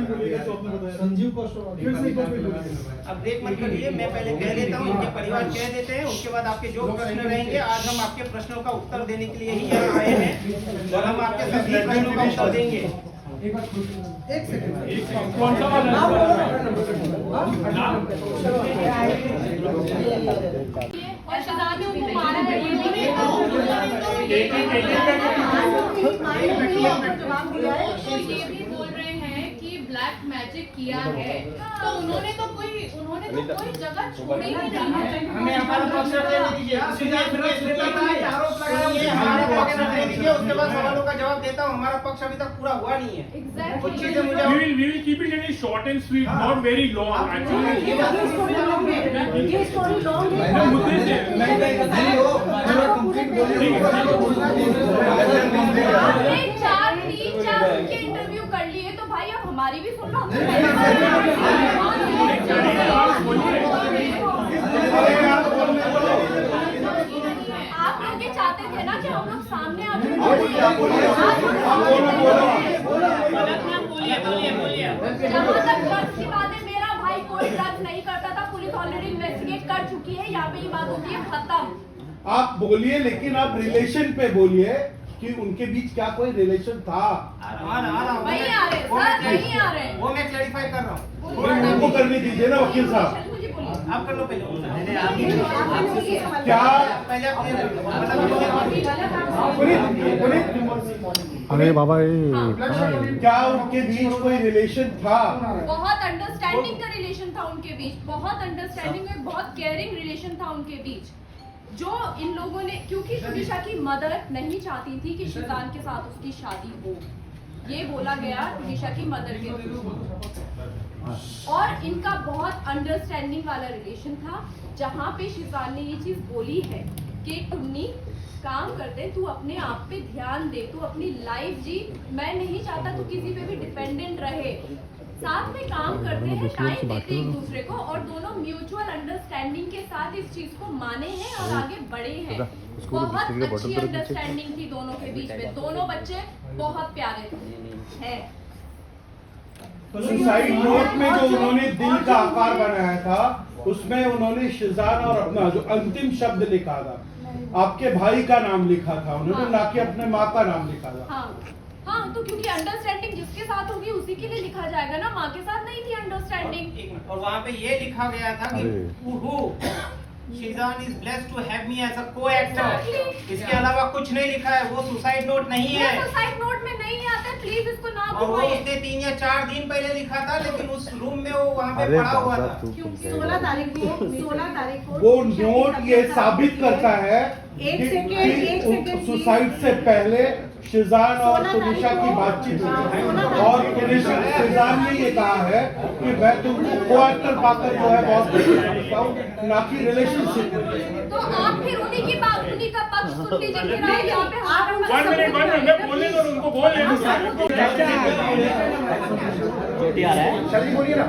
संजीव कौशल अब ब्रेक मत करिए, मैं पहले कह देता हूँ, इनके परिवार कह देते हैं, उसके बाद आपके जो प्रश्न रहेंगे, आज हम आपके प्रश्नों का उत्तर देने के लिए ही यहाँ आए हैं और हम आपके सभी प्रश्नों का उत्तर देंगे। एक सेकंड कौन सा वाला और शहजाद ने उनको मारा है, ये भी नहीं तो ये भी बोल रहे हैं कि ब्लैक मैजिक किया है, तो उन्होंने तो कोई जगह छोड़ी ही नहीं है। हमें हमारा पक्ष देने दीजिए, आरोप लगाइए, हमारा पक्ष देने दीजिए, उसके बाद सवालों का जवाब देता हूँ। हमारा पक्ष अभी तक पूरा हुआ नहीं है। कुछ चीजें मुझे we will keep it in short and sweet, not very long actually. ये स्टोरी लॉन्ग है। मैं मुद्दे से आपने 4 उनके इंटरव्यू कर लिए, तो भाई अब हमारी भी सुन लो। आप लोग ये चाहते थे ना कि हम लोग सामने आके जहाँ तक ड्रग्स की बात है, मेरा भाई कोई ड्रग्स नहीं करता था, पुलिस ऑलरेडी इन्वेस्टिगेट कर चुकी है, यहाँ पे ये बात होती है खत्म। आप बोलिए, लेकिन आप रिलेशन पे बोलिए कि उनके बीच क्या कोई रिलेशन था। नहीं आ रहे सर, नहीं आ रहे। वो मैं क्लैरिफाई कर रहा हूँ। उनको करने दीजिए ना वकील साहब। आप कर लो पहले। क्या पहले अरे बाबा क्या उनके बीच कोई रिलेशन था? बहुत अंडरस्टैंडिंग का रिलेशन था उनके बीच, बहुत अंडरस्टैंडिंग में, बहुत केयरिंग रिलेशन था उनके बीच, जो इन लोगों ने, क्योंकि तुनिशा की मदर नहीं चाहती थी कि शिजान के साथ उसकी शादी हो, ये बोला गया तुनिशा की मदर के थ्रू, और इनका बहुत अंडरस्टैंडिंग वाला रिलेशन था, जहाँ पे शिजान ने ये चीज बोली है कि टुन्नी काम करते, तू अपने आप पे ध्यान दे, तू अपनी लाइफ जी, मैं नहीं चाहता तू किसी पे भी डिपेंडेंट रहे, साथ में काम करते हैं, टाइम देते एक दूसरे को, और दोनों म्यूचुअल अंडरस्टैंडिंग के साथ इस चीज को माने हैं और आगे बढ़े हैं। बहुत अच्छी अंडरस्टैंडिंग थी दोनों के बीच में, दोनों बच्चे बहुत प्यारे हैं। सुसाइड नोट में जो उन्होंने दिल का आकार बनाया था, उसमें उन्होंने शिजान और अपना जो अंतिम शब्द लिखा था, आपके भाई का नाम लिखा था उन्होंने, हाँ। ना कि अपने माँ का नाम लिखा था। हाँ, तो क्योंकि अंडरस्टैंडिंग जिसके साथ होगी उसी के लिए लिखा जाएगा ना, माँ के साथ नहीं थी अंडरस्टैंडिंग। और वहाँ पे ये लिखा गया था कि Sheezan is blessed to have me as a co-actor. इसके अलावा कुछ नहीं लिखा है, वो सुसाइड नोट नहीं है। सुसाइड नोट में नहीं आता, प्लीज इसको ना और वो उसने 3 या 4 दिन पहले लिखा था, लेकिन उस रूम में वो वहाँ पे पड़ा हुआ था। 16 तारीख को वो नोट ये साबित करता है कि सुसाइड से पहले शिजान और तुनिशा की बातचीत हुई है, और शिजान ने ये कहा है कि मैं तुमको को-एक्टर पाकर जो है बहुत करता हूँ, ना कि रिलेशनशिप। तो आप फिर उन्हीं का पक्ष सुन लीजिए, फिर यहाँ पे वन मिनट मैं बोलने दो, उनको बोलने दो। चलिए बोलिए ना।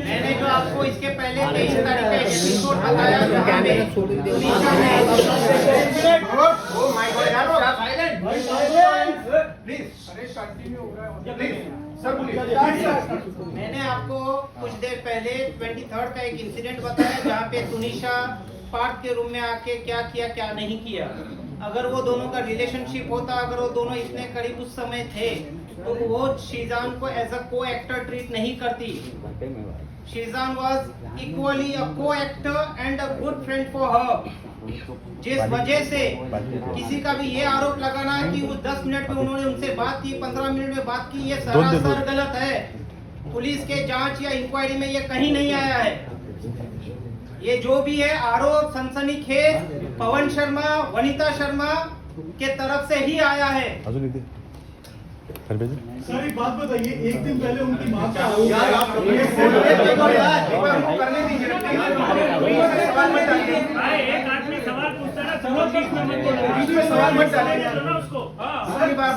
मैंने जो आपको इसके पहले 23 तारीख का एपिसोड बताया, जहाँ पे तुनिशा ने मैंने आपको कुछ देर पहले 23 का एक इंसिडेंट बताया, जहाँ पे तुनिशा पार्क के रूम में आके क्या किया क्या नहीं किया। अगर वो दोनों का रिलेशनशिप होता, अगर वो दोनों इतने करीब उस समय थे, तो वो शिजान को एज अ को-एक्टर ट्रीट नहीं करती। Sheezan was equally a co-actor and a good friend for her. जिस वजह से किसी का भी ये आरोप लगाना कि वो 10 मिनट में उन्होंने उनसे बात की, 15 मिनट में बात की, ये सरासर गलत है। पुलिस के जांच या इंक्वायरी में ये कहीं नहीं आया है। ये जो भी है आरोप सनसनीखेज पवन शर्मा, वनिता शर्मा के तरफ से ही आया है। सर एक बात बताइए, एक दिन पहले उनकी मां का करने दीजिए। एक आदमी सवाल पूछता है, सवाल बीच में मत बोलो, बीच में सवाल मत डालिए ना उसको। सारी बात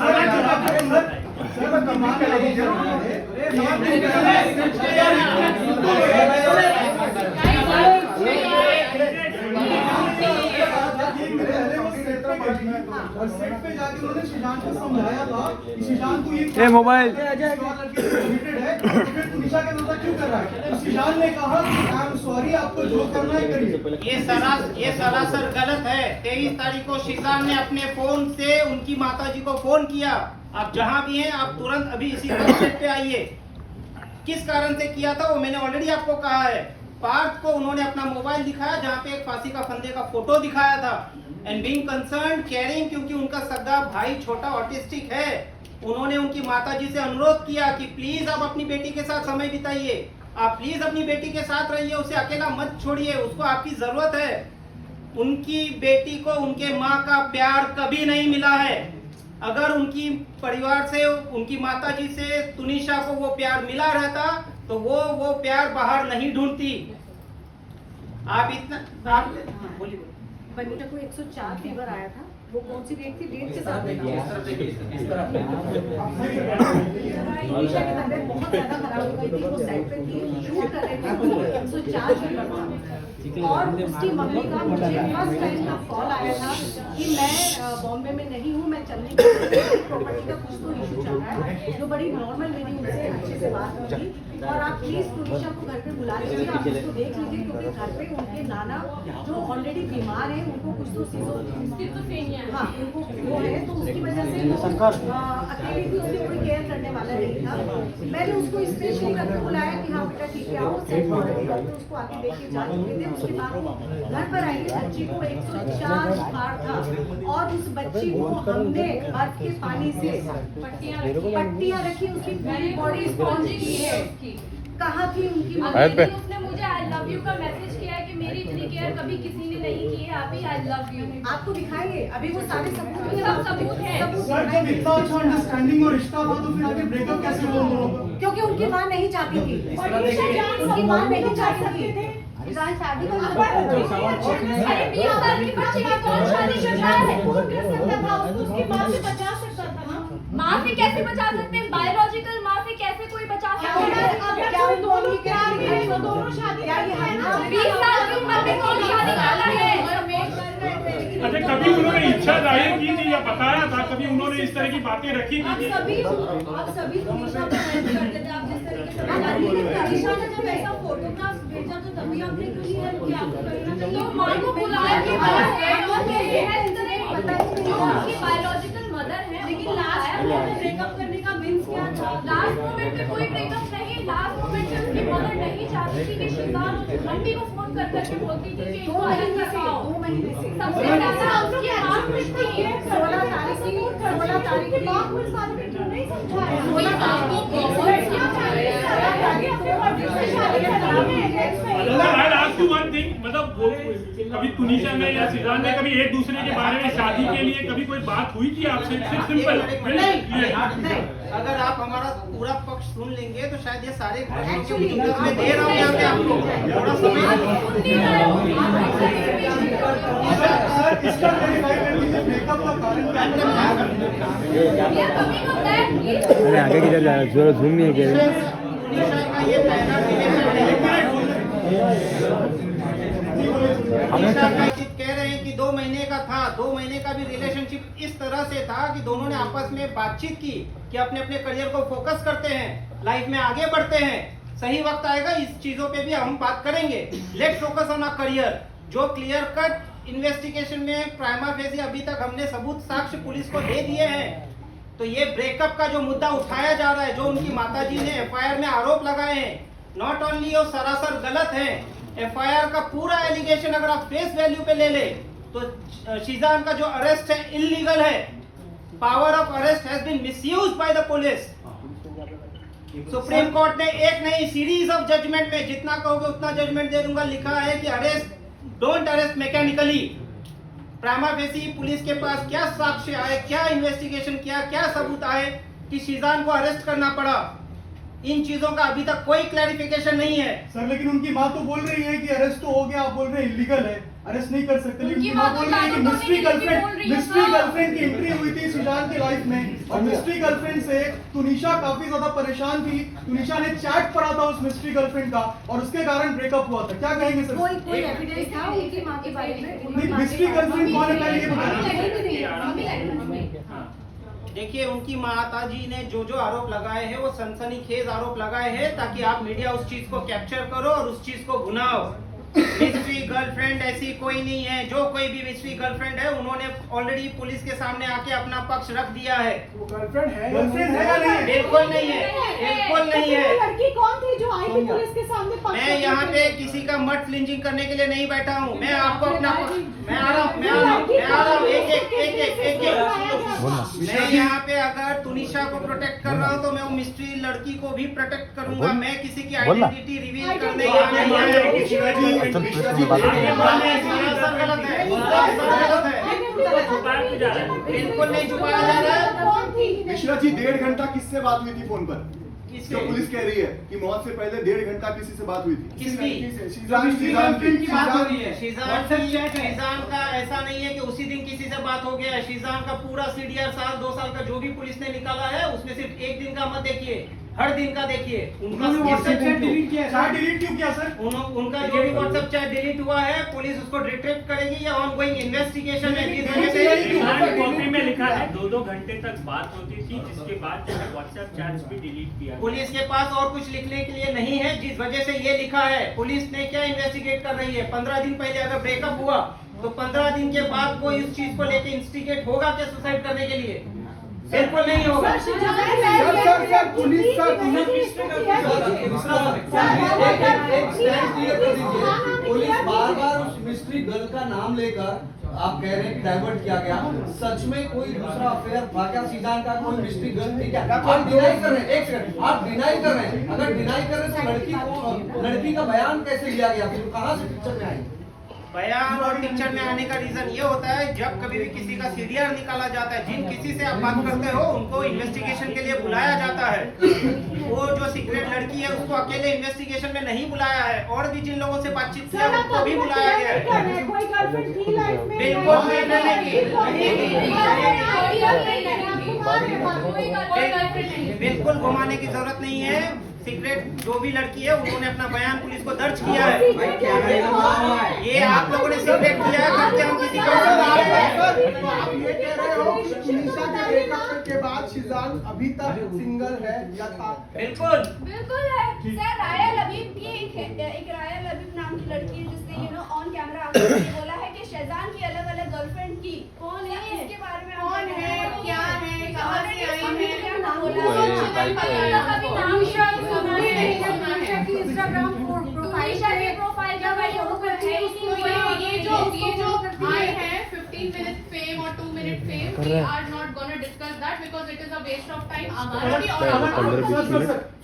है और सेट पे जाके उन्होंने शीजान को समझाया था कि शीजान को ये मोबाइल रिलेटेड है तो फिर तुनिशा के साथ क्यों कर रहा है? तो शीजान ने कहा कि आई एम सॉरी, आपको जो करना है करिए। ये सरासर गलत है। 23 तारीख को शीजान ने अपने फोन से उनकी माताजी को फोन किया, आप जहां भी हैं आप तुरंत अभी इसी वेबसाइट पे आइए। किस कारण से किया था वो मैंने ऑलरेडी आपको कहा है। पार्थ को उन्होंने अपना मोबाइल दिखाया जहां पे एक फांसी का फंदे का फोटो दिखाया था। एंड बीइंग कंसर्न केयरिंग, क्योंकि उनका सगा भाई छोटा ऑटिस्टिक है, उन्होंने उनकी माताजी से अनुरोध किया कि प्लीज आप अपनी बेटी के साथ समय बिताइए, आप प्लीज अपनी बेटी के साथ रहिए, उसे अकेला मत छोड़िए, उसको आपकी जरूरत है। उनकी बेटी को उनके माँ का प्यार कभी नहीं मिला है। अगर उनकी परिवार से, उनकी माताजी से तुनिशा को वो प्यार मिला रहता तो वो प्यार बाहर नहीं ढूंढती। आप इतना आप बोलिए। बनीता को 104 फीवर आया था, वो कौन सी डेट थी? डेट के साथ ईशा की तबीयत बहुत ज्यादा खराब हो गई थी, वो साइड पे थी, शूट कर रहे थे, 104 फीवर था। और उसकी मम्मी का मुझे फर्स्ट टाइम का कॉल आया था कि मैं बॉम्बे में नहीं हूँ, मैं चलने की प्रॉपर्टी का कुछ तो इशू चल रहा है, जो बड़ी नॉर्मल मेरी उनसे अच्छे से बात हुई। और आप प्लीज तुनिशा को घर पे बुला लीजिए, आप उसको देख लीजिए, क्योंकि घर पे उनके नाना जो ऑलरेडी बीमार है, उनको कुछ तो हाँ उनको वो है, तो उसकी वजह से अकेले भी उसकी कोई केयर करने वाला नहीं था। मैंने उसको स्पेशली करके बुलाया कि हाँ बेटा ठीक है आओ, सेट डॉक्टर उसको आके देख के जा चुके थे। उसके बाद घर पर आई, बच्ची को 104 बुखार था और उस बच्ची को हमने बर्फ के पानी से पट्टियां रखी, उसकी पूरी बॉडी स्पॉन्ज की है। कहाँ थी उनकी मम्मी? उसने मुझे आई लव यू का मैसेज किया है कि मेरी इतनी केयर कभी किसी ने नहीं की है, आप ही आई लव यू। आपको दिखाएंगे, अभी वो सारे सबूत भी सब सबूत है। सर जब इतना अच्छा अंडरस्टैंडिंग और रिश्ता था तो फिर आगे ब्रेकअप कैसे हुआ दोनों का? क्योंकि उनकी माँ नहीं चाहती थी, उनकी माँ नहीं चाहती थी शादी का। अरे 20 साल की बच्ची की कौन शादी कर रहा है? उसकी माँ से बचा सकता था ना। माँ से कैसे बचा सकते हैं? बायोलॉजिकल माँ से कैसे कोई बचा सकता है? दोनों शादी 20 साल की उम्र में कौन शादी करता है? अच्छा, कभी उन्होंने इच्छा जाहिर की थी या बताया था? कभी उन्होंने इस तरह की बातें रखी आप थी? सभी तुनिशा को हेल्प करते थे, आप जिस तरीके से बता रही हैं। तुनिशा ने जब ऐसा फोटोग्राफ भेजा तो तभी आपने क्यों हेल्प किया? आपको कहीं ना कहीं तो माँ को बुलाया कि बात है, और कैसे हेल्प करें? जो उनकी बायोलॉजिकल मदर है, लेकिन लास्ट में ब्रेकअप करने का मीन्स क्या था? लास्ट मोमेंट में कोई ब्रेकअप नहीं, लास्ट मोमेंट में उसकी मदर नहीं चाहती थी कि शिजान मम्मी को फोन कर करके बोलती थी कि इसको अलग करवाओ। 2 महीने से सबसे ज्यादा उसकी माँ खुश थी। 16 तारीख की माँ को इस बात में क्यों नहीं समझाया? 16 तारीख को मतलब वो कभी तुनिशा में या शीजान में कभी एक दूसरे के बारे में शादी के लिए कभी कोई बात हुई थी आपसे? सिर्फ सिंपल अगर आप हमारा पूरा पक्ष सुन लेंगे तो शायद ये सारे मैं दे रहा हूँ यहाँ पे आपको थोड़ा सर इसका क्लैरिफाई कर दीजिए, ब्रेकअप का कारण अरे आगे किधर जा रहा है? जरा जूम नहीं है कह रहे हैं कि 2 महीने का था, 2 महीने का भी रिलेशनशिप इस तरह से था कि दोनों ने आपस में बातचीत की कि अपने अपने करियर को फोकस करते हैं, लाइफ में आगे बढ़ते हैं। सही वक्त आएगा इस चीजों पे भी हम बात करेंगे। Let's focus on our career. जो क्लियर कट इन्वेस्टिगेशन में प्राइमा फेसी अभी तक हमने सबूत साक्ष्य पुलिस को दे दिए हैं। तो ये ब्रेकअप का जो मुद्दा उठाया जा रहा है, जो उनकी माताजी ने एफआईआर में आरोप लगाए हैं, नॉट ओनली वो सरासर गलत है। एफआईआर का पूरा एलिगेशन अगर आप फेस वैल्यू पे ले ले तो शीजान का जो अरेस्ट है इलीगल है। Power of arrest has been misused by the police. Supreme court ने एक नहीं सीरीज ऑफ जजमेंट में, जितना कहोगे उतना जजमेंट दे दूंगा, लिखा है कि arrest, don't arrest mechanically. Prima facie police के पास क्या साक्ष्य आए, क्या इन्वेस्टिगेशन किया, क्या सबूत आए कि शीजान को अरेस्ट करना पड़ा? इन चीजों का अभी तक कोई क्लैरिफिकेशन नहीं है। सर लेकिन उनकी माँ तो बोल रही है कि अरेस्ट तो हो गया, आप बोल रहे हैं इलीगल है। अरेस्ट नहीं कर सकते, उनकी लेकिन माँ माँ तो बोल रही है कि दादू मिस्ट्री तो नहीं बोल रही है, मिस्ट्री साहब। गर्लफ्रेंड की एंट्री हुई थी सुजान की लाइफ में, और मिस्ट्री गर्लफ्रेंड से तुनिशा काफी ज्यादा परेशान थी। तुनिशा ने चैट पढ़ा था उस मिस्ट्री गर्लफ्रेंड का, और उसके कारण ब्रेकअप हुआ था। क्या कहेंगे सर? कोई एविडेंस था उनकी माँ के बारे में? मिस्ट्री गर्लफ्रेंड कौन है पहले ये बताइए। देखिए, उनकी माताजी ने जो जो आरोप लगाए हैं वो सनसनीखेज आरोप लगाए हैं, ताकि आप मीडिया उस चीज को कैप्चर करो और उस चीज को भुनाओ। मिस्ट्री गर्लफ्रेंड ऐसी कोई नहीं है। जो कोई भी मिस्ट्री गर्लफ्रेंड है, उन्होंने ऑलरेडी पुलिस के सामने आके अपना पक्ष रख दिया है। वो गर्लफ्रेंड है या नहीं है? बिल्कुल नहीं है, बिल्कुल नहीं है। लड़की कौन थी जो आई थी पुलिस के सामने? मैं यहाँ पे किसी का मत फ्लिंजिंग करने के लिए नहीं बैठा हूँ। मैं आपको अपना मैं आ रहा हूँ एक मैं यहाँ पे अगर तुनिशा को प्रोटेक्ट कर रहा हूँ तो मैं वो मिस्ट्री लड़की को भी प्रोटेक्ट करूंगा। मैं किसी की आइडेंटिटी रिवील करने यहाँ नहीं आया हूँ। बिल्कुल नहीं छुपाया जा रहा है। मिश्रा जी 1.5 घंटा किससे बात हुई थी फोन पर? किससे? जो पुलिस कह रही है कि मौत से पहले 1.5 घंटा किसी से बात हुई थी। किसकी? शीजान का ऐसा नहीं है कि उसी दिन किसी से बात हो गया है। शीजान का पूरा सीडीआर साल 2 साल का जो भी पुलिस ने निकाला है, उसमें सिर्फ एक दिन का मत देखिए, हर दिन का देखिए। उनका व्हाट्सएप चैट डिलीट किया क्यों किया सर? उनका जो भी व्हाट्सएप चैट डिलीट हुआ है, पुलिस उसको डिटेक्ट करेगी या ऑनगोइंग इन्वेस्टिगेशन है। जिस वजह से रिमांड कॉपी में लिखा है 2-2 घंटे तक बात होती थी, जिसके बाद जो है व्हाट्सएप चैट्स भी डिलीट किया। पुलिस के पास और कुछ लिखने के लिए नहीं है, जिस वजह से ये लिखा है। पुलिस ने क्या इन्वेस्टिगेट कर रही है? 15 दिन पहले अगर ब्रेकअप हुआ तो 15 दिन के बाद कोई इस चीज को लेके इंस्टिगेट होगा क्या सुसाइड करने के लिए? बिल्कुल नहीं होगा। पुलिस बार उस मिस्ट्री गर्ल का नाम लेकर आप कह रहे हैं कि डाइवर्ट किया गया। सच में कोई दूसरा अफेयर था क्या? शीजान का कोई मिस्ट्री गर्ल थी क्या? आप डिनाई कर रहे हैं, एक सेकंड, आप डिनाई कर रहे हैं। अगर डिनाई कर रहे हैं तो लड़की का बयान कैसे लिया गया? फिर कहाँ से पिक्चर में आई? बयान और पिक्चर में आने का रीजन ये होता है, जब कभी भी किसी का सीडीआर निकाला जाता है, जिन किसी से आप बात करते हो उनको इन्वेस्टिगेशन के लिए बुलाया जाता है। वो जो सीक्रेट लड़की है उसको अकेले इन्वेस्टिगेशन में नहीं बुलाया है, और भी जिन लोगों से बातचीत किया उनको भी बुलाया गया है। कोई गर्लफ्रेंड थी लाइफ में? बिल्कुल नहीं, बिल्कुल घुमाने की जरूरत नहीं है। सीक्रेट जो भी लड़की है उन्होंने अपना बयान पुलिस को दर्ज किया है। ये आप लोगों ने सीक्रेट किया है करके हम किसी को आप ये कह रहे हो कि तुनिशा के ब्रेकअप के बाद शीजान अभी तक सिंगल है या था? बिल्कुल है सर। राया लबीब की एक राया लबीब नाम की लड़की है जिसने ऑन कैमरा आकर बोला है कि शहजान की अलग अलग गर्लफ्रेंड की। कौन है इसके बारे में? कौन है, क्या है, कहाँ से आई है? इंस्टाग्राम प्रोफाइल का ये जो आए हैं 15 मिनट फेम और 2 minute fame, we are not gonna discuss that because it is a waste of time हमारा भी और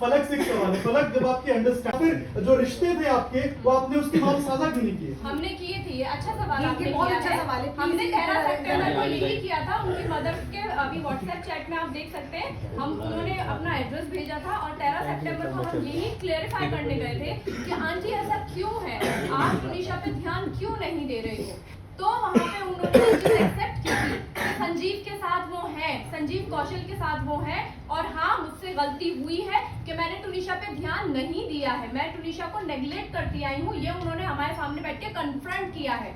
फलक से करवाने, फलक जब आपकी अंडरस्टैंड, फिर जो रिश्ते थे आपके वो आपने उसके बाद साझा क्यों नहीं किए? हमने किए थे। ये अच्छा सवाल आपने ये बहुत किया अच्छा है। सवाल है। हमने 13 सितंबर को यही किया था। उनकी मदर के अभी व्हाट्सएप चैट में आप देख सकते हैं, उन्होंने अपना एड्रेस भेजा था और 13 सितंबर को हम यही क्लेरिफाई करने गए थे कि आंटी ऐसा क्यों है, आप तुनिशा पे ध्यान क्यों नहीं दे रहे हो। तो वहाँ पे उन्होंने चीज एक्सेप्ट की थी कि संजीव के साथ वो है, संजीव कौशल के साथ वो है, और हाँ मुझसे गलती हुई है कि मैंने तुनिशा पे ध्यान नहीं दिया है, मैं तुनिशा को नेग्लेक्ट करती आई हूँ। ये उन्होंने हमारे सामने बैठ के कन्फ्रंट किया है।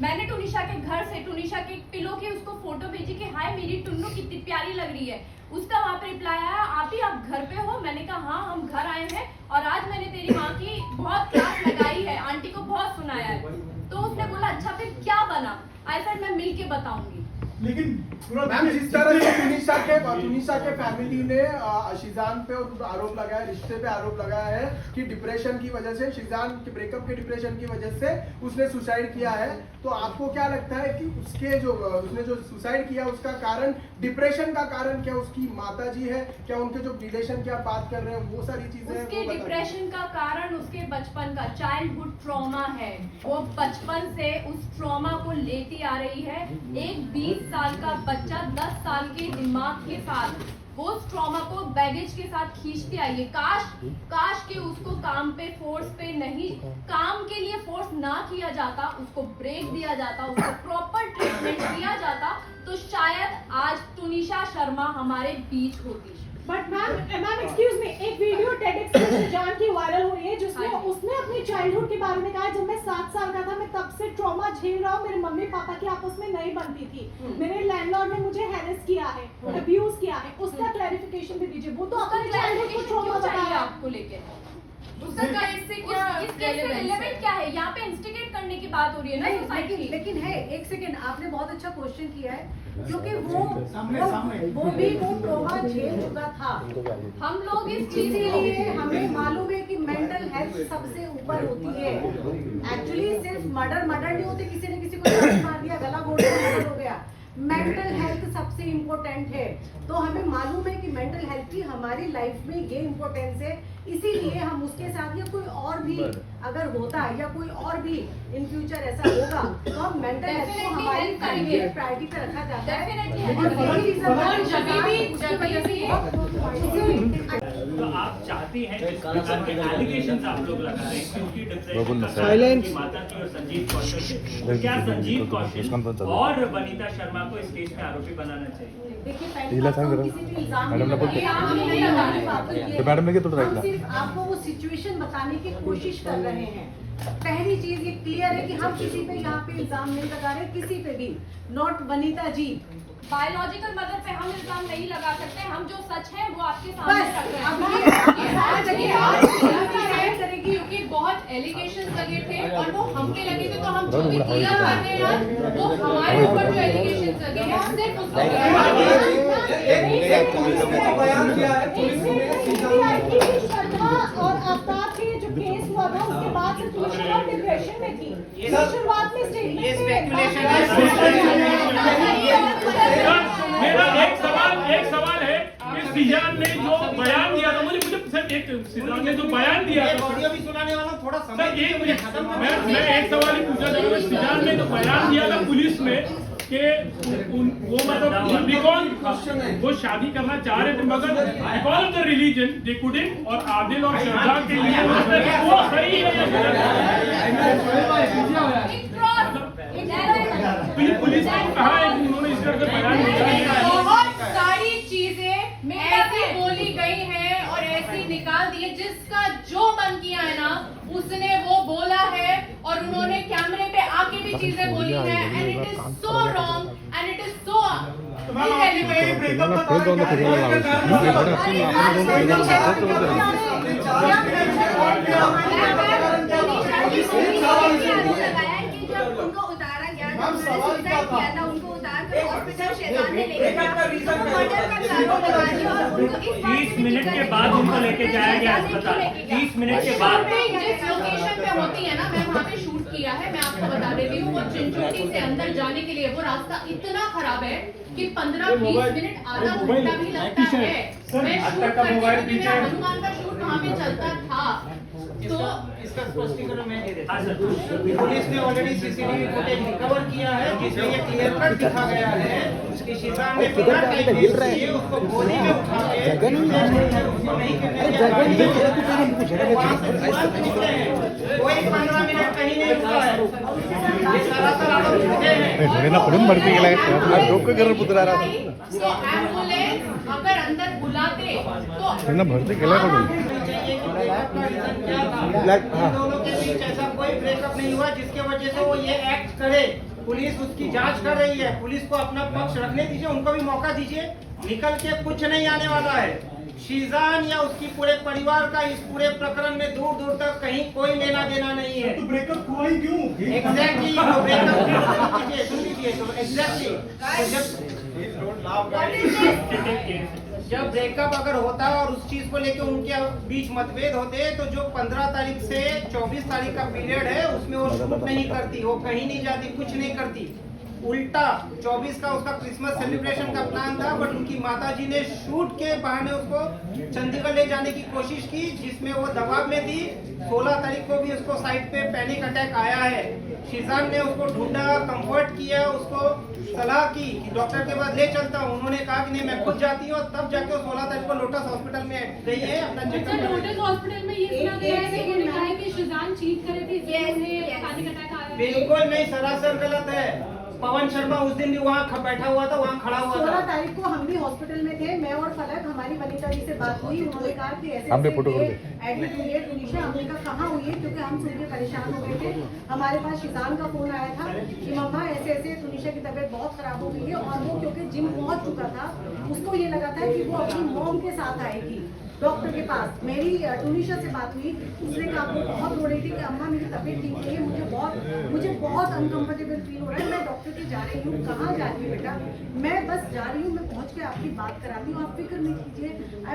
मैंने तुनिशा के घर से तुनिशा के पिलो की उसको फोटो भेजी कि हाय मेरी टुन्नू कितनी प्यारी लग रही है। उसका वहाँ पे रिप्लाई आया, आप ही आप घर पे हो? मैंने कहा हाँ हम घर आए हैं और आज मैंने तेरी माँ की बहुत क्लास लगाई है, आंटी को बहुत सुनाया है। तो उसने बोला अच्छा फिर क्या बना? आई सेड मैं मिल के बताऊंगी। लेकिन मैम जिस तरह से तुनिशा के फैमिली ने शीजान पे आरोप लगाया, रिश्ते पे आरोप लगाया है कि डिप्रेशन की वजह से, शीजान के ब्रेकअप के डिप्रेशन की वजह से उसने सुसाइड किया है, तो आपको क्या लगता है कि उसने जो सुसाइड किया उसका कारण, डिप्रेशन का कारण क्या उसकी माताजी है क्या? उनके जो रिलेशन की आप बात कर रहे हैं वो सारी चीजें उसके डिप्रेशन का कारण उसके बचपन का चाइल्डहुड ट्रॉमा है। वो बचपन से उस ट्रॉमा को लेती आ रही है। एक 20 साल का बच्चा 10 साल के दिमाग के साथ वो उस ट्रॉमा को बैगेज के साथ खींचते आई है। काश के उसको काम पे फोर्स पे नहीं, काम के लिए फोर्स ना किया जाता, उसको ब्रेक दिया जाता, उसको प्रॉपर ट्रीटमेंट दिया जाता, तो शायद आज तुनिशा शर्मा हमारे बीच होती। बट मैम एक्सक्यूज मी, एक वीडियो टेडेक्स में सुजान की वायरल हो रही है जिसमें उसने अपनी चाइल्डहुड के बारे में कहा, जब मैं 7 साल का था मैं तब से ट्रॉमा झेल रहा हूँ, मेरे मम्मी पापा की आपस में नहीं बनती थी, मेरे लैंडलॉर्ड ने मुझे हैरेस किया है, अब्यूज किया है। उसका क्लैरिफिकेशन भी दीजिए। वो तो अपने चाइल्डहुड को ट्रॉमा बता रहा है आपको लेके, उसका इससे क्या रिलेवेंट क्या है? यहाँ पे इंस्टिगेट करने की बात हो रही है ना सोसाइटी की। लेकिन है, एक सेकंड, आपने बहुत अच्छा क्वेश्चन किया है, क्योंकि वो भी वो ट्रॉमा झेल चुका था। हम लोग इस चीज चीज के लिए हमें मालूम है कि मेंटल हेल्थ सबसे ऊपर होती है। एक्चुअली सिर्फ मर्डर नहीं होते, किसी ने किसी को गोली मार दिया, गला घोट दिया, मर्डर हो गया। मेंटल हेल्थ सबसे इम्पोर्टेंट है, तो हमें मालूम है कि मेंटल हेल्थ की हमारी लाइफ में ये इम्पोर्टेंस है, इसीलिए हम उसके साथ या कोई और भी अगर होता है या कोई और भी इन फ्यूचर ऐसा होगा तो हम मेंटल हेल्थ को हमारी प्रायोरिटी पे रखा जाता है। और यही रीजन तो आप चाहती हैं जिस प्रकार के एलिगेशंस आप लोग लगा रहे हैं क्योंकि डिप्रेशन का कारण उनकी माता की और संजीव कौशल, क्या संजीव कौशल और वनीता शर्मा को इस केस में आरोपी बनाना चाहिए? देखिए, पहली बात तो हम किसी भी इल्जाम नहीं लगा रहे हैं। मैडम ने तो हम सिर्फ आपको वो सिचुएशन बताने की कोशिश कर रहे हैं। पहली चीज ये क्लियर है कि हम किसी पे यहाँ पे इल्जाम नहीं लगा रहे, किसी पे भी, not Vanita ji. Biological mother पे हम इल्जाम नहीं लगा सकते, हम जो सच है वो आपके बस, सामने रख रहे हैं। क्योंकि बहुत एलिगेशंस लगे थे और वो हम पे लगे थे, तो हम जो भी क्लियर कर रहे हैं वो हमारे ऊपर जो एलिगेशंस लगे हैं सिर्फ उसको और आफ्ताब के जो केस हुआ था उसके बाद से तुनिशा डिप्रेशन में थी। शुरुआत में ये स्पेकुलेशन है। मेरा एक सवाल है कि सिजान ने जो बयान दिया था, मुझे सर एक सिजान ने जो बयान दिया था, ऑडियो भी सुनाने वाला थोड़ा समय सर एक मिनट, मैं एक सवाल ही पूछना चाहूंगा। सिजान ने जो बयान दिया था पुलिस में कि वो मतलब बिकॉज वो शादी करना चाह रहे थे मगर because of the religion they couldn't, और आदिल और श्रद्धा के लिए वो सही है। पुलिस ने कहा है कि उन्होंने इस तरह का बयान दिया है। बहुत सारी चीजें ऐसी बोली गई हैं और ऐसी निकाल दी है, जिसका जो मन किया है ना उसने वो बोला है, और उन्होंने कैमरे पे आके भी चीजें बोली है, and it is so wrong and it is so उनको उतारा गया किया था, उनको उतार कर हॉस्पिटल शैतान ने लेके गया, 30 मिनट के बाद उनको लेके जाया गया अस्पताल। 30 मिनट के बाद जिस लोकेशन पे होती है ना, मैं वहाँ पे शूट किया है, मैं आपको बता देती हूँ। वो चिंचोटी से अंदर जाने के लिए वो रास्ता इतना खराब है कि 15-20 मिनट आधा घंटा भी लगता है। मैं शूट करती थी, मेरा हनुमान का शूट वहाँ पे चलता था। तो इसका स्पष्टीकरण मैं दे देता हूं। पुलिस ने ऑलरेडी सीसीटीवी फुटेज रिकवर किया है जिसमें ये क्लियर कट दिखा गया है कि शिजान ने बिना टाइम वेस्ट किए उसको गोदी में उठा के उसको नहीं करने दिया। कोई 15 मिनट कहीं नहीं रुका है। ये सरासर आरोप झूठे हैं। एम्बुलेंस अगर अंदर बुलाते तो भरती केला दोनों के बीच ऐसा कोई ब्रेकअप नहीं हुआ जिसके वजह से वो ये एक्ट करे। पुलिस उसकी जांच कर रही है, पुलिस को अपना पक्ष रखने दीजिए, उनको भी मौका दीजिए। निकल के कुछ नहीं आने वाला है। शिजान या उसकी पूरे परिवार का इस पूरे प्रकरण में दूर दूर तक कहीं कोई लेना देना नहीं है। तो ब्रेकअप हुआ ही क्यों? एग्जैक्टली ब्रेकअप सुन लीजिए तो एग्जैक्टली जब ब्रेकअप अगर होता है और उस चीज को लेकर उनके बीच मतभेद होते हैं तो जो 15 तारीख से 24 तारीख का पीरियड है उसमें वो शूट नहीं करती, वो कहीं नहीं जाती, कुछ नहीं करती। उल्टा 24 का उसका क्रिसमस सेलिब्रेशन का प्लान था, बट उनकी माताजी ने शूट के बहाने उसको चंडीगढ़ हॉस्पिटल ले जाने की कोशिश की, जिसमें वो दबाव में थी। 16 तारीख को भी उसको साइड पे पैनिक अटैक आया है। शिजान ने उसको ढूंढा, कंफर्ट किया, उसको सलाह की कि डॉक्टर के पास ले चलता हूँ। उन्होंने कहा कि नहीं मैं खुद जाती हूँ, तब जाके 16 तारीख को लोटस हॉस्पिटल में गई है अपना चेकअप। लोटस हॉस्पिटल में ये सुना गया है कि उन्होंने कहा है कि शिजान चीट करे थे, इसलिए पैनिक अटैक आया। बिल्कुल नहीं, सरासर गलत है। पवन शर्मा उस दिन भी वहाँ बैठा हुआ था, वहाँ खड़ा हुआ था। 16 तारीख को हम भी हॉस्पिटल में थे, मैं और फलक, हमारी वनिता जी से बात हुई। उन्होंने कहा कि ऐसे हमने फोटो एडमिट हुई है तुनिशा। हमने कहा कहाँ हुई है, क्योंकि हम सुन के परेशान हो गए थे। हमारे पास शिजान का फोन आया था कि मम्मा ऐसे ऐसे तुनिशा की तबीयत बहुत खराब हो गई है। और वो क्योंकि जिम पहुंच चुका था, उसको ये लगा था कि वो अपनी मॉम के साथ आएगी डॉक्टर के पास। मेरी तुनिशा से बात हुई, उसने कहा वो बहुत रो रही थी कि अम्मा मेरी तबीयत ठीक नहीं है, मुझे बहुत अनकंफर्टेबल फील हो रहा है, मैं डॉक्टर के जा रही हूँ। कहाँ जा रही हूँ बेटा? मैं बस जा रही हूँ, मैं पहुँच के आपकी बात कराती हूँ, आप फिक्र नहीं कीजिए, आई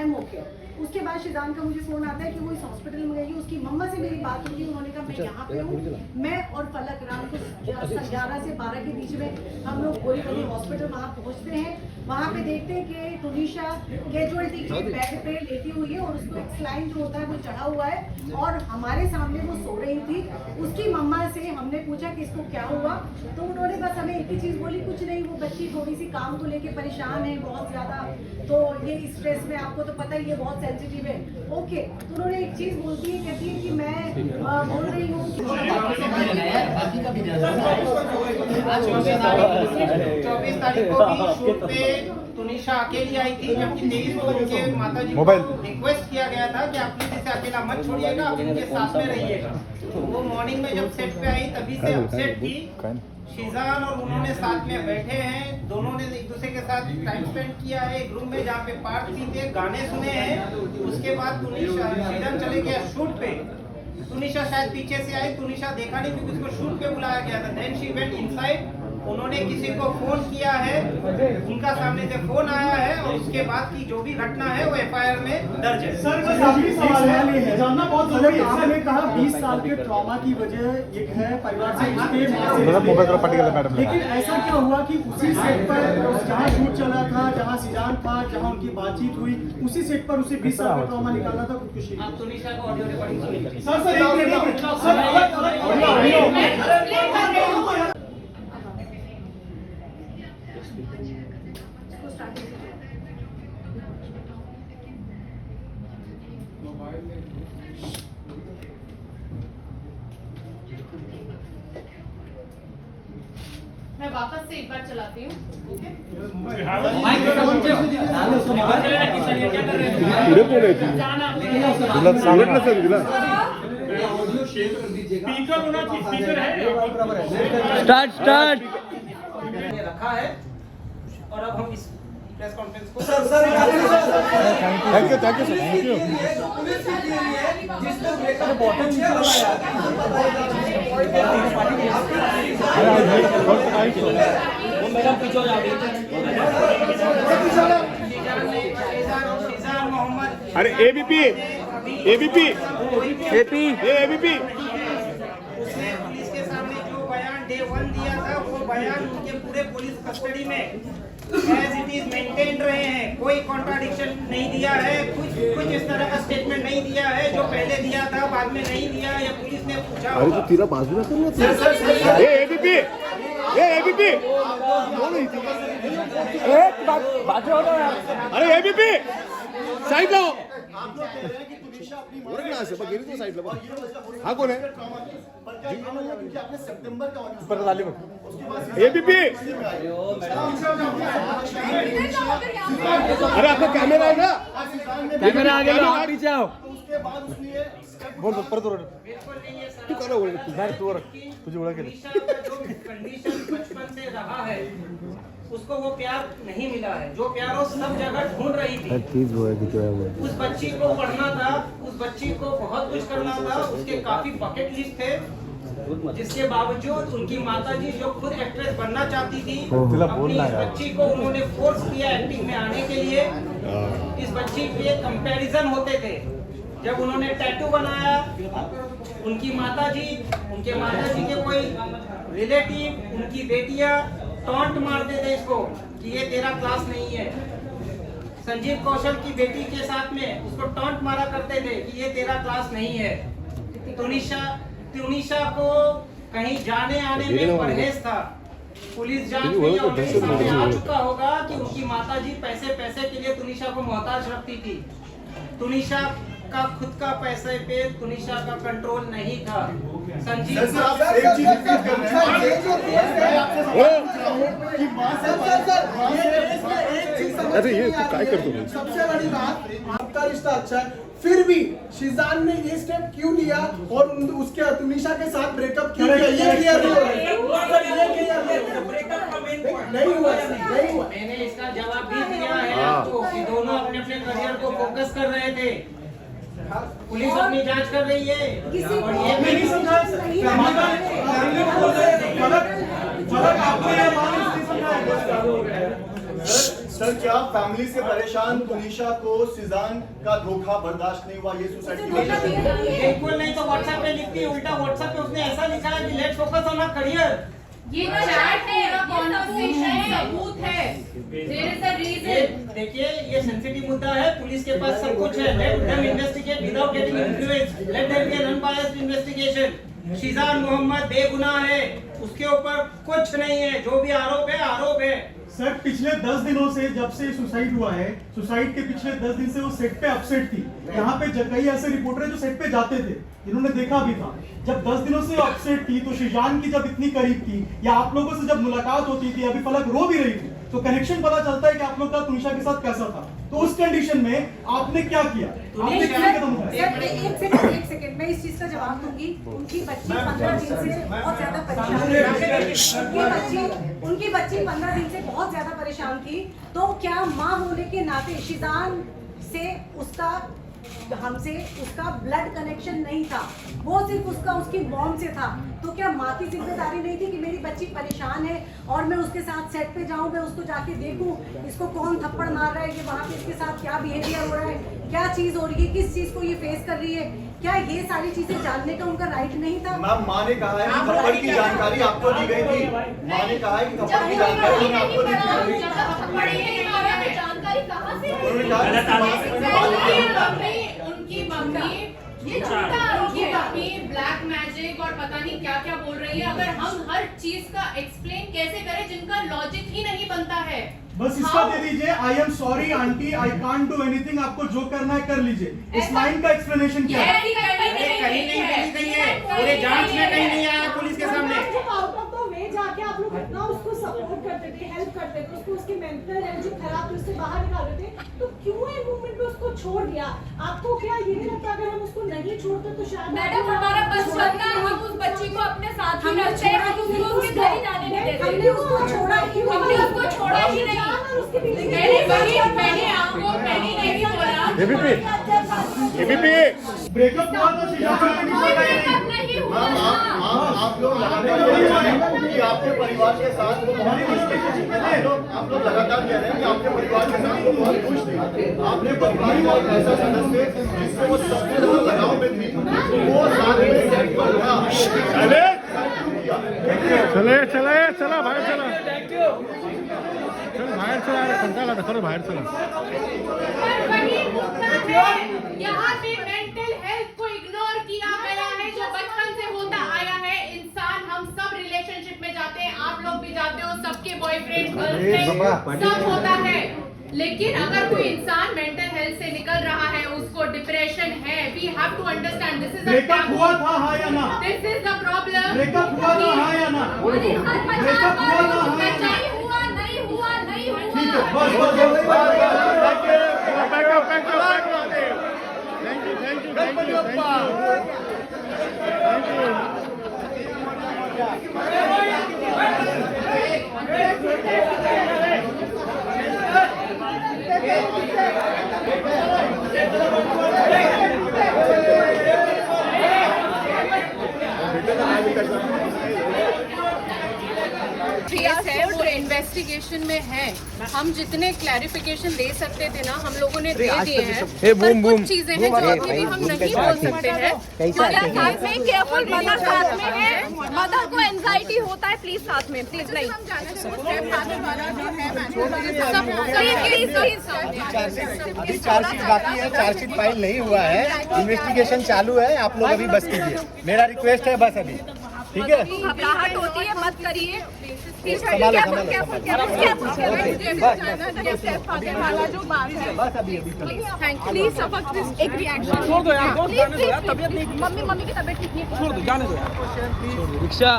एम ओके। उसके बाद शिजान का मुझे फोन आता है कि वो इस हॉस्पिटल में गई। उसकी मम्मा से मेरी बात हुई, उन्होंने कहा मैं यहाँ पे हूँ। मैं और फलक राम को 11 से 12 के बीच में हम लोग गोरीबली हॉस्पिटल वहाँ पहुँचते हैं। वहाँ पे देखते हैं कि तुनिशा कैजुअलिटी के बेड पे लेटी हुई है और उसको एक स्लाइन जो होता है वो चढ़ा हुआ है और हमारे सामने वो सो रही थी। उसकी मम्मा से हमने पूछा कि इसको क्या हुआ, तो उन्होंने बस हमें एक ही चीज़ बोली, कुछ नहीं, वो बच्ची थोड़ी सी काम को लेके परेशान है बहुत ज़्यादा, तो ये स्ट्रेस में, आपको तो पता ही है बहुत सेंसिटिव है। ओके, तो उन्होंने एक चीज़ बोलती है, कहती है कि मैं बोल रही हूँ 24 तारीख को भी शूट पे तुनिशा अकेली आई थी, जबकि 23 को उनके माता जी को रिक्वेस्ट किया गया था कि आप प्लीज इसे अकेला मत छोड़िएगा, आप इनके साथ में रहिएगा। तो वो मॉर्निंग में जब सेट पे आई तभी से अपसेट थी। शिजान और उन्होंने साथ में बैठे हैं, दोनों ने एक दूसरे के साथ टाइम स्पेंड किया है एक रूम में जहाँ पे पार्ट भी थे, गाने सुने हैं। उसके बाद शिजान चले गया शूट पे। तुनिशा शायद पीछे से आई, तुनिशा देखा नहीं क्योंकि उसको शूट पे बुलाया गया था। Then she went inside. उन्होंने किसी को फोन किया है, उनका सामने से फोन आया है और उसके बाद की जो भी घटना है वो एफआईआर में दर्ज है। सर जानना बहुत जरूरी है। आपने कहा 20 साल के ट्रॉमा की वजह एक है परिवार से, लेकिन ऐसा क्या हुआ कि उसी सेट पर जहाँ शूट चला था, जहाँ सिजान था, जहाँ उनकी बातचीत हुई, उसी सेट पर उसे 20 साल का ट्रॉमा निकालना था खुदकुशी। आप तुनिशा को ऑडियो रिकॉर्डिंग सुनिए। मैं वापस से एक बार चलाती हूँ। स्पीकर होना चाहिए, स्पीकर है। स्टार्ट रखा है और अब हम इस प्रेस कॉन्फ्रेंस को थैंक यू सर। अरे एबीपी उसने पुलिस के सामने जो बयान डे 1 दिया था वो बयान उनके पूरे पुलिस कस्टडी में एज इट इज मेंटेन रहे हैं। कोई कॉन्ट्राडिक्शन नहीं दिया है, कुछ इस तरह का स्टेटमेंट नहीं दिया है जो पहले दिया था बाद में नहीं दिया या पुलिस ने पूछा। अरे तो तेरा बाजू में करना ये एबीपी अरे एबीपी साइड लो। आप लोग कह रहे हैं कि तुनिशा अपनी मौत से बगैर तो साइड लो। हां कौन है? क्योंकि आपने सितंबर का ऊपर डाली एबीपी। अरे आपका कैमरा है ना, कैमरा आगे लो, आप पीछे आओ। उसके बाद उसने बोल पर तू करो तुझे उड़ा के जो कंडीशन बचपन से रहा है उसको वो प्यार नहीं मिला है, जो प्यार वो सब जगह ढूंढ रही थी। उस बच्ची को पढ़ना था, उस बच्ची को बहुत कुछ करना था, उसके काफी बकेट लिस्ट थे, जिसके बावजूद उनकी माताजी जो खुद एक्ट्रेस बनना चाहती थी, अपनी इस बच्ची को उन्होंने फोर्स किया एक्टिंग में आने के लिए। इस बच्ची के कंपैरिजन होते थे। जब उन्होंने टैटू बनाया, उनकी माताजी, उनके माताजी के कोई रिलेटिव, उनकी बेटियां टॉन्ट मारते थे इसको कि ये तेरा क्लास नहीं है। संजीव कौशल की बेटी के साथ में उसको टॉन्ट मारा करते थे कि ये तेरा क्लास नहीं है। तुनिशा को कहीं जाने आने में परहेज था। पुलिस जांच में ऑलरेडी सामने आ चुका होगा कि उनकी माताजी पैसे के लिए तुनिशा को मोहताज रखती थी। तुनिशा का खुद का पैसे पे तुनिशा का कंट्रोल नहीं था। संजीव अरे ये काय करतो मी? सबसे बड़ी बात, आपका रिश्ता अच्छा है, फिर भी शिजान ने ये स्टेप क्यों लिया और उसके तुनिशा के साथ ब्रेकअप क्यों किया? ये क्लियर नहीं हो रहा है। नहीं हुआ। मैंने इसका जवाब भी दिया है आपको कि दोनों अपने अपने करियर को फोकस कर रहे थे। पुलिस अपनी जांच कर रही है और ये मैं नहीं समझा सर, क्या फैमिली से परेशान तुनिशा को सिजान का धोखा बर्दाश्त नहीं हुआ? ये सुसाइड की वजह से? बिल्कुल नहीं। तो व्हाट्सएप पे लिखती है उल्टा। व्हाट्सएप पे उसने ऐसा लिखा है कि let's focus on our career. ये चैट पूरा कॉन्वर्सेशन सबूत है। There is a reason. देखिए, ये सेंसिटिव मुद्दा है। पुलिस के पास सब कुछ है। Let them investigate without getting influence. Let there be an unbiased investigation. Shizan Mohammad बेगुनाह है, उसके ऊपर कुछ नहीं है। जो भी आरोप है। सर, पिछले 10 दिनों से जब से सुसाइड हुआ है, सुसाइड के पिछले 10 दिन से वो सेट पे अपसेट थी। यहाँ पे कई ऐसे रिपोर्टर जो सेट पे जाते थे, इन्होंने देखा भी था। जब 10 दिनों से अपसेट थी तो शिजान की जब इतनी करीब थी या आप लोगों से जब मुलाकात होती थी, अभी फलक रो भी रही थी, तो कनेक्शन पता चलता है कि आप लोग का तुनिशा के साथ कैसा था। तो उस कंडीशन में आपने क्या किया? आपने क्या कदम उठाया? एक सेकंड मैं इस चीज का जवाब दूंगी। उनकी बच्ची 15 दिन से बहुत ज्यादा परेशान थी। उनकी बच्ची 15 दिन से बहुत ज्यादा परेशान थी। तो क्या माँ होने के नाते शिजान से हमसे उसका ब्लड कनेक्शन नहीं था, वो सिर्फ उसकी मॉम से था। तो क्या माँ की जिम्मेदारी नहीं थी कि मेरी बच्ची परेशान है और मैं उसके साथ सेट पे जाऊं, मैं उसको जाके देखूं इसको कौन थप्पड़ मार रहा है, कि वहाँ पे इसके साथ क्या बिहेवियर हो रहा है, क्या चीज हो रही है, किस चीज को ये फेस कर रही है? क्या ये सारी चीजें जानने का उनका राइट नहीं था? मैम, माँ ने कहा है कि थप्पड़ की जानकारी आपको दी गई थी। माँ ने कहा है कि थप्पड़ की जानकारी आपको दी गई थी। जानकारी कहाँ से? उनकी मम्मी ये झूठा ब्लैक मैजिक और पता नहीं क्या क्या बोल रही है। अगर हम हर चीज का एक्सप्लेन कैसे करें जिनका लॉजिक ही नहीं बनता है? बस इसका दे दीजिए, I am sorry aunty, I can't do anything. आपको जो करना है कर लीजिए। इस लाइन का एक्सप्लेनेशन क्या है? कहीं नहीं मिली गई है, पूरे जांच में कहीं नहीं आया पुलिस के सामने। जाके आप लोग इतना उसको सपोर्ट करते थे, हेल्प करते थे, उसको उसकी मेंटल हेल्थ जो खराब थी उससे बाहर निकालते थे, तो क्यों एक मूवमेंट में उसको छोड़ दिया? आपको क्या ये नहीं लगता अगर हम उसको नहीं छोड़ते तो शायद मैडम हमारा बस चलता है, हम उस बच्ची को अपने साथ ही रखते हैं, हम उसको उसके घर ही जाने नहीं देते। हमने उसको छोड़ा ही नहीं। हमने उसको छोड़ा ही नहीं। मैंने नहीं बोला। ब्रेकअप हुआ तो शिजान नहीं हुआ। आप लोग लगातार कह रहे हैं कि आपके परिवार के साथ वो बहुत खुश थे। आप लोग लगातार कह रहे हैं कि आपके परिवार के साथ वो बहुत खुश थे। आपने परिवार का एक ऐसा सदस्य जिससे वो सबसे ज्यादा लगाव में थी, वो साथ में सेट पर था। चला बाहेर चला, चल बाहेर चला, कंटाळा आता खरं बाहेर चला। यहाँ पे मेंटल हेल्थ को इग्नोर किया गया है, जो बचपन से होता आया है। इंसान, हम सब रिलेशनशिप में जाते हैं, आप लोग भी जाते हो, सबके बॉयफ्रेंड गर्लफ्रेंड सब होता है। लेकिन अगर कोई इंसान मेंटल हेल्थ से निकल रहा है, उसको डिप्रेशन है, we have to understand this is breakup हुआ था हाँ या ना? This is the problem. Breakup हुआ था हाँ या ना? ब्रेकअप हुआ था हाँ या ना? नहीं हुआ। ठीक है, बस केस है वो इन्वेस्टिगेशन में है। हम जितने क्लैरिफिकेशन दे सकते थे ना, हम लोगों ने दे दिए हैं। पर कुछ चीजें हैं जो अभी भी हम नहीं बोल सकते हैं। मदर साथ में, केयरफुल, मदर साथ में है। मदर को एंजाइटी होता है, प्लीज साथ में, प्लीज नहीं। अभी चार्जशीट बाकी है, चार्जशीट फाइल नहीं हुआ है, इन्वेस्टिगेशन चालू है, आप लोग अभी बस कीजिए, मेरा रिक्वेस्ट है बस अभी, ठीक है? घबराहट होती है, मत करिए। बस अभी प्लीज सबक एक रिएक्शन छोड़ दो यार, तबीयत नहीं, मम्मी की तबीयत ठीक नहीं है, छोड़ दो, जाने दो। रिक्शा